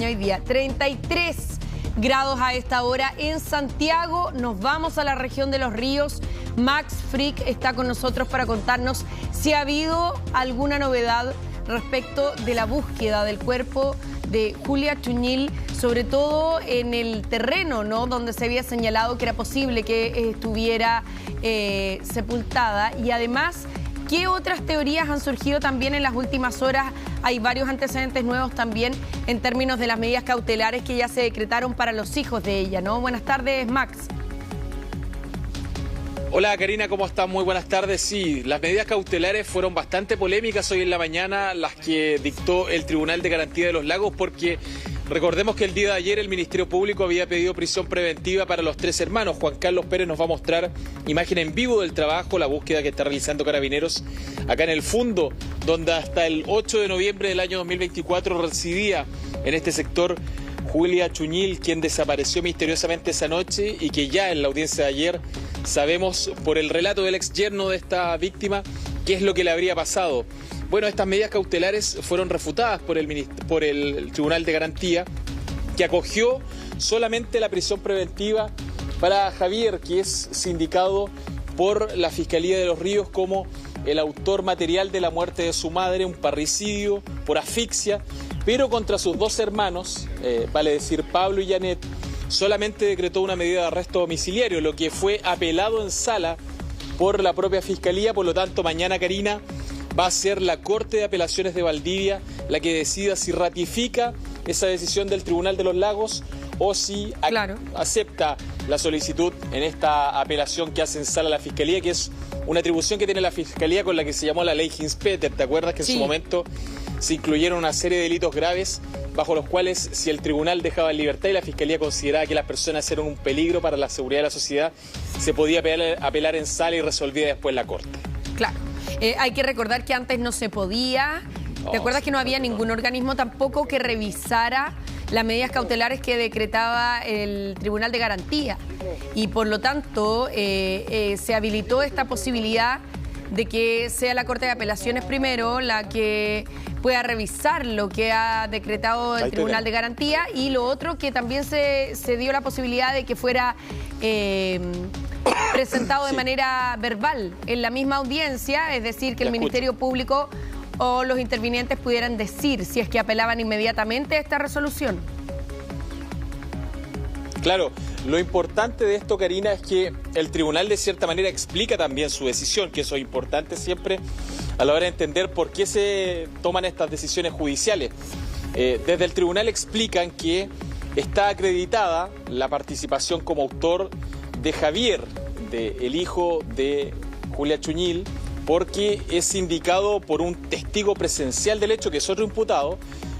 Hoy día 33 grados a esta hora en Santiago. Nos vamos a la región de Los Ríos. Max Frick está con nosotros para contarnos si ha habido alguna novedad respecto de la búsqueda del cuerpo de Julia Chuñil, sobre todo en el terreno, ¿no?, donde se había señalado que era posible que estuviera sepultada. Y además, ¿qué otras teorías han surgido también en las últimas horas? Hay varios antecedentes nuevos también en términos de las medidas cautelares que ya se decretaron para los hijos de ella, ¿no? Buenas tardes, Max. Hola Karina, ¿cómo estás? Muy buenas tardes. Sí, las medidas cautelares fueron bastante polémicas hoy en la mañana, las que dictó el Tribunal de Garantía de los Lagos, porque recordemos que el día de ayer el Ministerio Público había pedido prisión preventiva para los tres hermanos. Juan Carlos Pérez nos va a mostrar imagen en vivo del trabajo, la búsqueda que está realizando Carabineros acá en el Fundo, donde hasta el 8 de noviembre del año 2024 residía en este sector Julia Chuñil, quien desapareció misteriosamente esa noche y que ya en la audiencia de ayer sabemos por el relato del ex yerno de esta víctima qué es lo que le habría pasado. Bueno, estas medidas cautelares fueron refutadas por el Tribunal de Garantía, que acogió solamente la prisión preventiva para Javier, que es sindicado por la Fiscalía de Los Ríos como el autor material de la muerte de su madre, un parricidio por asfixia, pero contra sus dos hermanos, vale decir Pablo y Janet, solamente decretó una medida de arresto domiciliario, lo que fue apelado en sala por la propia Fiscalía. Por lo tanto, mañana, Karina, va a ser la Corte de Apelaciones de Valdivia la que decida si ratifica esa decisión del Tribunal de los Lagos o si acepta la solicitud en esta apelación que hace en sala la Fiscalía, que es una atribución que tiene la Fiscalía con la que se llamó la ley Hinspeter. ¿Te acuerdas que en su momento se incluyeron una serie de delitos graves bajo los cuales, si el tribunal dejaba en libertad y la Fiscalía consideraba que las personas eran un peligro para la seguridad de la sociedad, se podía apelar en sala y resolvía después la Corte? Claro. Hay que recordar que antes no se podía. ¿Te acuerdas que no había ningún organismo tampoco que revisara las medidas cautelares que decretaba el Tribunal de Garantía? Y por lo tanto se habilitó esta posibilidad de que sea la Corte de Apelaciones primero la que pueda revisar lo que ha decretado el Tribunal de Garantía, y lo otro, que también se dio la posibilidad de que fuera presentado de manera verbal en la misma audiencia, es decir, que el Ministerio Público o los intervinientes pudieran decir si es que apelaban inmediatamente a esta resolución. Claro, lo importante de esto, Karina, es que el tribunal de cierta manera explica también su decisión, que eso es importante siempre a la hora de entender por qué se toman estas decisiones judiciales. Desde el tribunal explican que está acreditada la participación como autor de Javier, el hijo de Julia Chuñil, porque es indicado por un testigo presencial del hecho, que es otro imputado,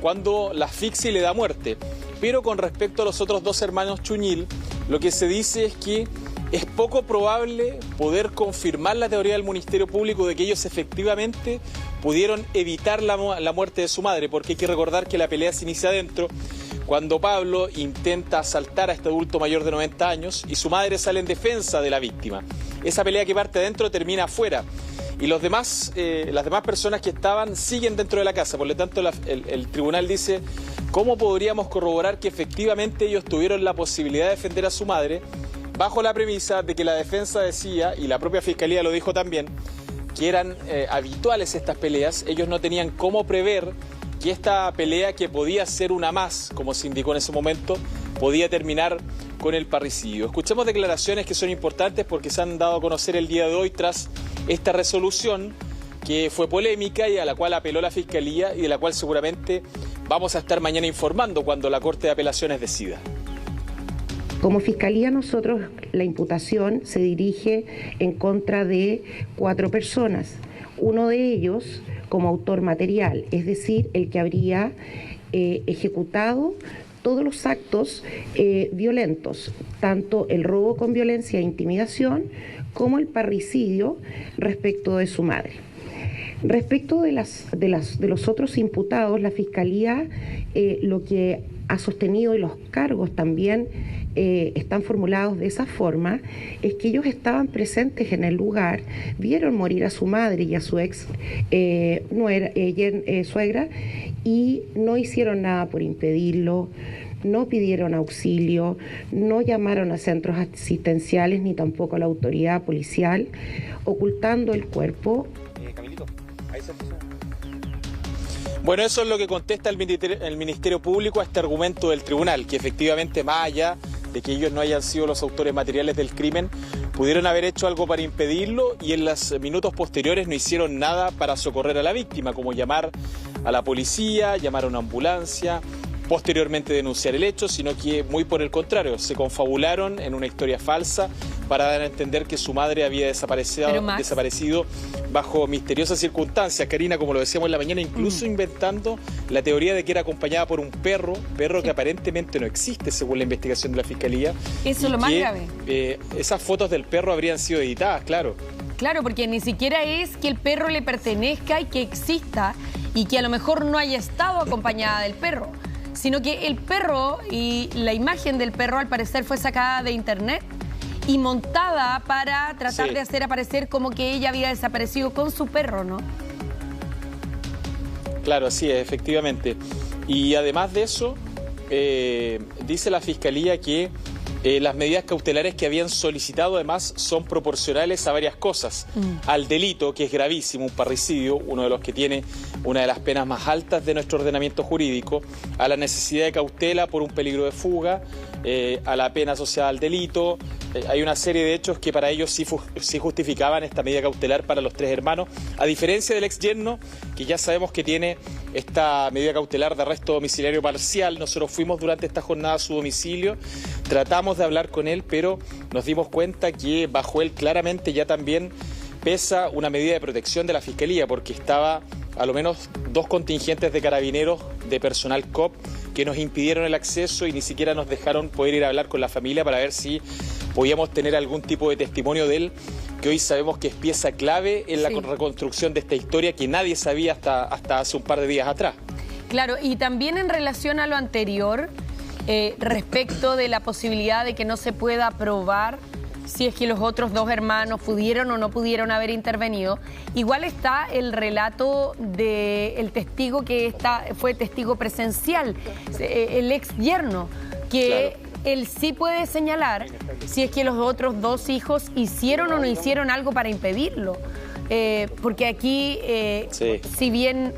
cuando la asfixia le da muerte. Pero con respecto a los otros dos hermanos Chuñil, lo que se dice es que es poco probable poder confirmar la teoría del Ministerio Público de que ellos efectivamente pudieron evitar la muerte de su madre, porque hay que recordar que la pelea se inicia adentro, cuando Pablo intenta asaltar a este adulto mayor de 90 años y su madre sale en defensa de la víctima. Esa pelea que parte adentro termina afuera. Y las demás personas que estaban siguen dentro de la casa. Por lo tanto, el tribunal dice, ¿cómo podríamos corroborar que efectivamente ellos tuvieron la posibilidad de defender a su madre, bajo la premisa de que la defensa decía, y la propia Fiscalía lo dijo también, que eran habituales estas peleas? Ellos no tenían cómo prever que esta pelea, que podía ser una más, como se indicó en ese momento, podía terminar con el parricidio. Escuchemos declaraciones que son importantes porque se han dado a conocer el día de hoy tras esta resolución que fue polémica y a la cual apeló la Fiscalía y de la cual seguramente vamos a estar mañana informando cuando la Corte de Apelaciones decida. Como Fiscalía, nosotros, la imputación se dirige en contra de 4 personas. Uno de ellos como autor material, es decir, el que habría ejecutado todos los actos violentos, tanto el robo con violencia e intimidación como el parricidio respecto de su madre. Respecto de los otros imputados, la Fiscalía lo que ha sostenido, y los cargos también están formulados de esa forma, es que ellos estaban presentes en el lugar, vieron morir a su madre y a su ex suegra, y no hicieron nada por impedirlo, no pidieron auxilio, no llamaron a centros asistenciales ni tampoco a la autoridad policial, ocultando el cuerpo. Camilito, ahí se puso. Bueno, eso es lo que contesta el Ministerio Público a este argumento del tribunal, que efectivamente, más allá de que ellos no hayan sido los autores materiales del crimen, pudieron haber hecho algo para impedirlo y en los minutos posteriores no hicieron nada para socorrer a la víctima, como llamar a la policía, llamar a una ambulancia, posteriormente denunciar el hecho, sino que muy por el contrario, se confabularon en una historia falsa para dar a entender que su madre había desaparecido bajo misteriosas circunstancias. Karina, como lo decíamos en la mañana, incluso inventando la teoría de que era acompañada por un perro que aparentemente no existe según la investigación de la Fiscalía. Eso es lo más grave. Esas fotos del perro habrían sido editadas, claro. Claro, porque ni siquiera es que el perro le pertenezca y que exista y que a lo mejor no haya estado acompañada del perro, sino que el perro y la imagen del perro al parecer fue sacada de internet y montada para tratar de hacer aparecer como que ella había desaparecido con su perro, ¿no? Claro, así es, efectivamente. Y además de eso, dice la Fiscalía que las medidas cautelares que habían solicitado además son proporcionales a varias cosas. Al delito, que es gravísimo, un parricidio, uno de los que tiene una de las penas más altas de nuestro ordenamiento jurídico, a la necesidad de cautela por un peligro de fuga, a la pena asociada al delito. Hay una serie de hechos que para ellos sí justificaban esta medida cautelar para los tres hermanos, a diferencia del ex yerno, que ya sabemos que tiene esta medida cautelar de arresto domiciliario parcial. Nosotros fuimos durante esta jornada a su domicilio, tratamos de hablar con él, pero nos dimos cuenta que bajo él claramente ya también pesa una medida de protección de la Fiscalía, porque estaba a lo menos 2 contingentes de carabineros de personal COP que nos impidieron el acceso y ni siquiera nos dejaron poder ir a hablar con la familia para ver si podíamos tener algún tipo de testimonio de él, que hoy sabemos que es pieza clave en la reconstrucción de esta historia que nadie sabía hasta hace un par de días atrás. Claro, y también en relación a lo anterior, respecto de la posibilidad de que no se pueda probar si es que los otros 2 hermanos pudieron o no pudieron haber intervenido, igual está el relato del testigo que fue testigo presencial, el ex yerno, que él sí puede señalar si es que los otros 2 hijos hicieron o no hicieron algo para impedirlo. Porque aquí, si bien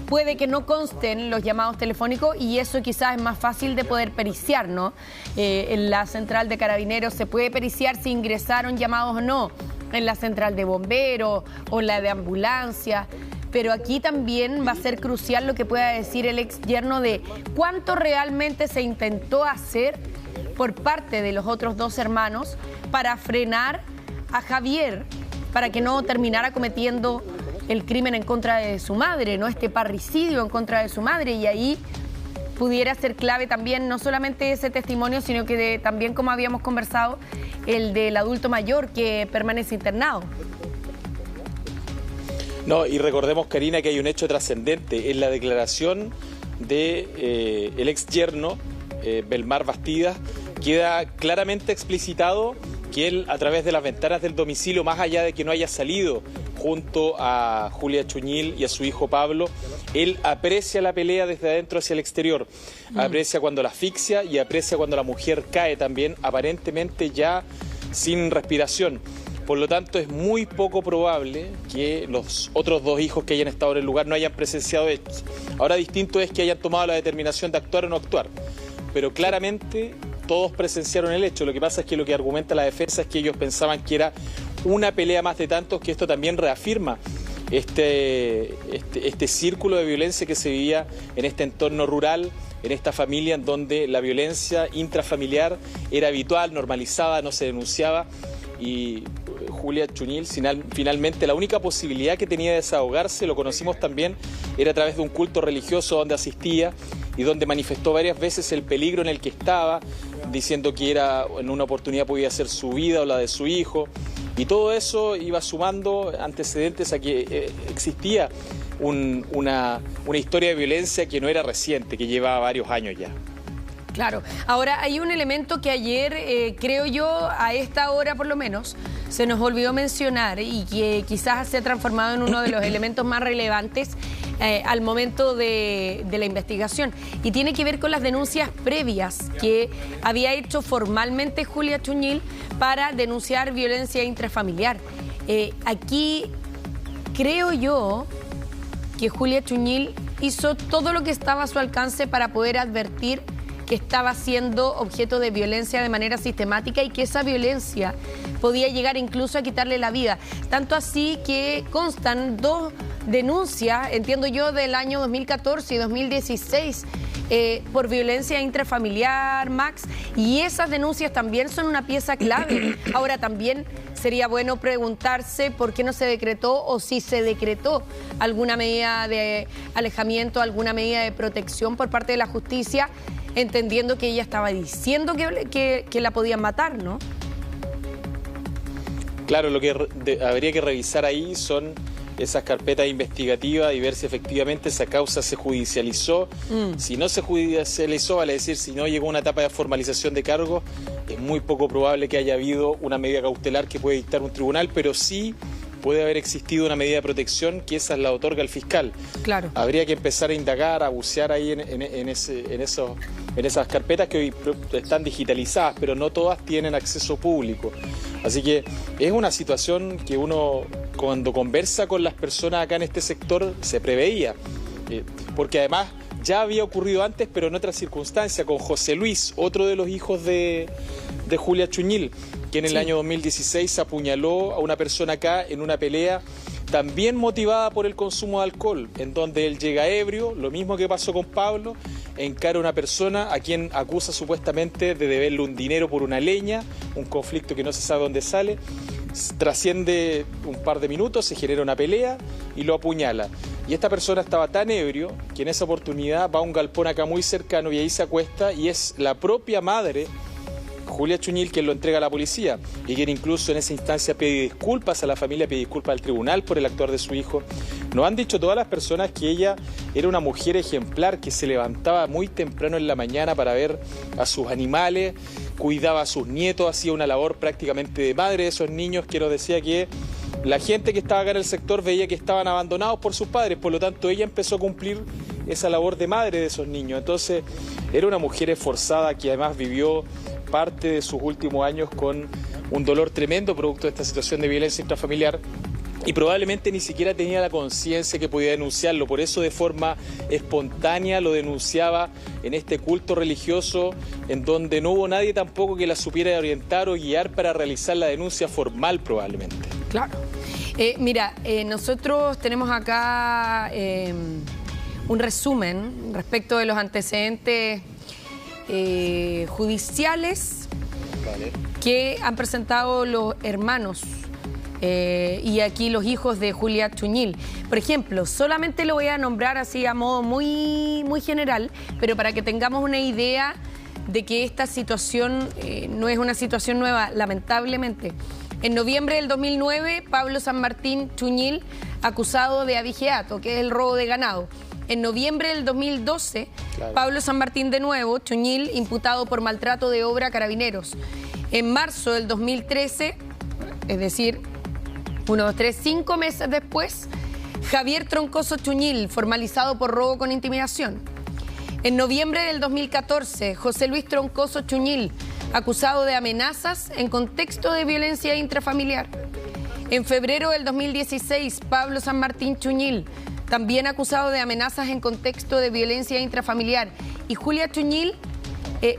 puede que no consten los llamados telefónicos y eso quizás es más fácil de poder periciar, ¿no? En la central de carabineros se puede periciar si ingresaron llamados o no, en la central de bomberos o la de ambulancia, pero aquí también va a ser crucial lo que pueda decir el ex yerno de cuánto realmente se intentó hacer por parte de los otros 2 hermanos para frenar a Javier, para que no terminara cometiendo el crimen en contra de su madre, ¿no? Este parricidio en contra de su madre, y ahí pudiera ser clave también no solamente ese testimonio, sino que también, como habíamos conversado, el del adulto mayor que permanece internado. No, y recordemos, Karina, que hay un hecho trascendente en la declaración de el ex yerno, Belmar Bastidas, queda claramente explicitado que él, a través de las ventanas del domicilio, más allá de que no haya salido junto a Julia Chuñil y a su hijo Pablo, él aprecia la pelea desde adentro hacia el exterior, aprecia cuando la asfixia y aprecia cuando la mujer cae también, aparentemente ya sin respiración. Por lo tanto, es muy poco probable que los otros 2 hijos que hayan estado en el lugar no hayan presenciado hechos. Ahora, distinto es que hayan tomado la determinación de actuar o no actuar, pero claramente todos presenciaron el hecho. Lo que pasa es que lo que argumenta la defensa es que ellos pensaban que era una pelea más de tantos, que esto también reafirma este círculo de violencia que se vivía en este entorno rural, en esta familia en donde la violencia intrafamiliar era habitual, normalizada, no se denunciaba, y Julia Chuñil finalmente la única posibilidad que tenía de desahogarse, lo conocimos también, era a través de un culto religioso donde asistía y donde manifestó varias veces el peligro en el que estaba, diciendo que en una oportunidad podía ser su vida o la de su hijo, Y todo eso iba sumando antecedentes a que existía una historia de violencia que no era reciente, que llevaba varios años ya. Claro. Ahora, hay un elemento que ayer, creo yo, a esta hora por lo menos, se nos olvidó mencionar y que quizás se ha transformado en uno de los elementos más relevantes al momento de la investigación. Y tiene que ver con las denuncias previas que había hecho formalmente Julia Chuñil para denunciar violencia intrafamiliar. Aquí creo yo que Julia Chuñil hizo todo lo que estaba a su alcance para poder advertir que estaba siendo objeto de violencia de manera sistemática y que esa violencia podía llegar incluso a quitarle la vida. Tanto así que constan 2 denuncias, entiendo yo, del año 2014 y 2016 por violencia intrafamiliar, Max, y esas denuncias también son una pieza clave. Ahora, también sería bueno preguntarse por qué no se decretó o si se decretó alguna medida de alejamiento, alguna medida de protección por parte de la justicia, entendiendo que ella estaba diciendo que la podían matar, ¿no? Claro, lo que habría que revisar ahí son esas carpetas investigativas y ver si efectivamente esa causa se judicializó. Si no se judicializó, vale decir, si no llegó a una etapa de formalización de cargos, es muy poco probable que haya habido una medida cautelar que puede dictar un tribunal, pero sí puede haber existido una medida de protección que esa la otorga el fiscal. Claro. Habría que empezar a indagar, a bucear ahí en esas carpetas que hoy están digitalizadas, pero no todas tienen acceso público. Así que es una situación que uno, cuando conversa con las personas acá en este sector, se preveía. Porque además ya había ocurrido antes, pero en otra circunstancia, con José Luis, otro de los hijos de Julia Chuñil, que en el año 2016 apuñaló a una persona acá en una pelea también motivada por el consumo de alcohol, en donde él llega ebrio, lo mismo que pasó con Pablo, encara a una persona a quien acusa supuestamente de deberle un dinero por una leña, un conflicto que no se sabe dónde sale, trasciende un par de minutos, se genera una pelea y lo apuñala. Y esta persona estaba tan ebrio que en esa oportunidad va a un galpón acá muy cercano y ahí se acuesta, y es la propia madre, Julia Chuñil, quien lo entrega a la policía, y quien incluso en esa instancia pide disculpas a la familia, pide disculpas al tribunal por el actuar de su hijo. Nos han dicho todas las personas que ella era una mujer ejemplar, que se levantaba muy temprano en la mañana para ver a sus animales, cuidaba a sus nietos, hacía una labor prácticamente de madre de esos niños, que nos decía que la gente que estaba acá en el sector veía que estaban abandonados por sus padres, por lo tanto ella empezó a cumplir esa labor de madre de esos niños. Entonces era una mujer esforzada que además vivió parte de sus últimos años con un dolor tremendo producto de esta situación de violencia intrafamiliar, y probablemente ni siquiera tenía la conciencia que podía denunciarlo, por eso de forma espontánea lo denunciaba en este culto religioso en donde no hubo nadie tampoco que la supiera orientar o guiar para realizar la denuncia formal probablemente. Claro. Mira, nosotros tenemos acá un resumen respecto de los antecedentes judiciales que han presentado los hermanos y aquí los hijos de Julia Chuñil. Por ejemplo, solamente lo voy a nombrar así a modo muy general, pero para que tengamos una idea de que esta situación no es una situación nueva, lamentablemente. En noviembre del 2009, Pablo San Martín Chuñil, acusado de abigeato, que es el robo de ganado. En noviembre del 2012, Pablo San Martín de nuevo, Chuñil, imputado por maltrato de obra a carabineros. En marzo del 2013, es decir, 5 meses después, Javier Troncoso Chuñil, formalizado por robo con intimidación. En noviembre del 2014, José Luis Troncoso Chuñil, acusado de amenazas en contexto de violencia intrafamiliar. En febrero del 2016, Pablo San Martín Chuñil, también acusado de amenazas en contexto de violencia intrafamiliar. Y Julia Chuñil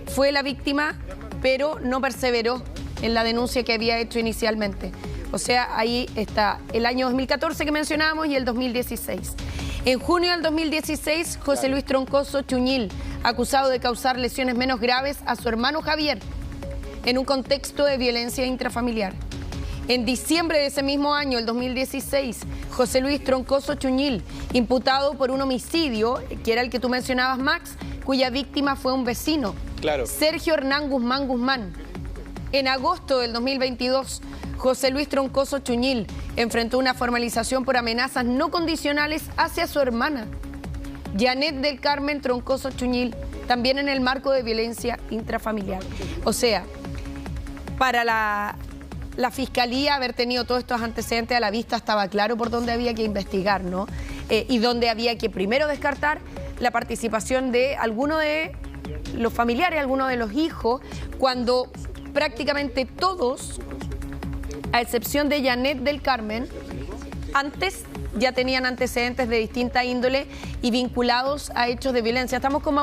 fue la víctima, pero no perseveró en la denuncia que había hecho inicialmente. O sea, ahí está el año 2014 que mencionábamos y el 2016. En junio del 2016, José Luis Troncoso Chuñil, acusado de causar lesiones menos graves a su hermano Javier en un contexto de violencia intrafamiliar. En diciembre de ese mismo año, el 2016, José Luis Troncoso Chuñil, imputado por un homicidio, que era el que tú mencionabas, Max, cuya víctima fue un vecino, Sergio Hernán Guzmán Guzmán. En agosto del 2022, José Luis Troncoso Chuñil enfrentó una formalización por amenazas no condicionales hacia su hermana, Janet del Carmen Troncoso Chuñil, también en el marco de violencia intrafamiliar. O sea, para la Fiscalía haber tenido todos estos antecedentes a la vista estaba claro por dónde había que investigar, ¿no? Y dónde había que primero descartar la participación de alguno de los familiares, alguno de los hijos, cuando prácticamente todos, a excepción de Janet del Carmen, antes ya tenían antecedentes de distinta índole y vinculados a hechos de violencia. Estamos con Mauricio.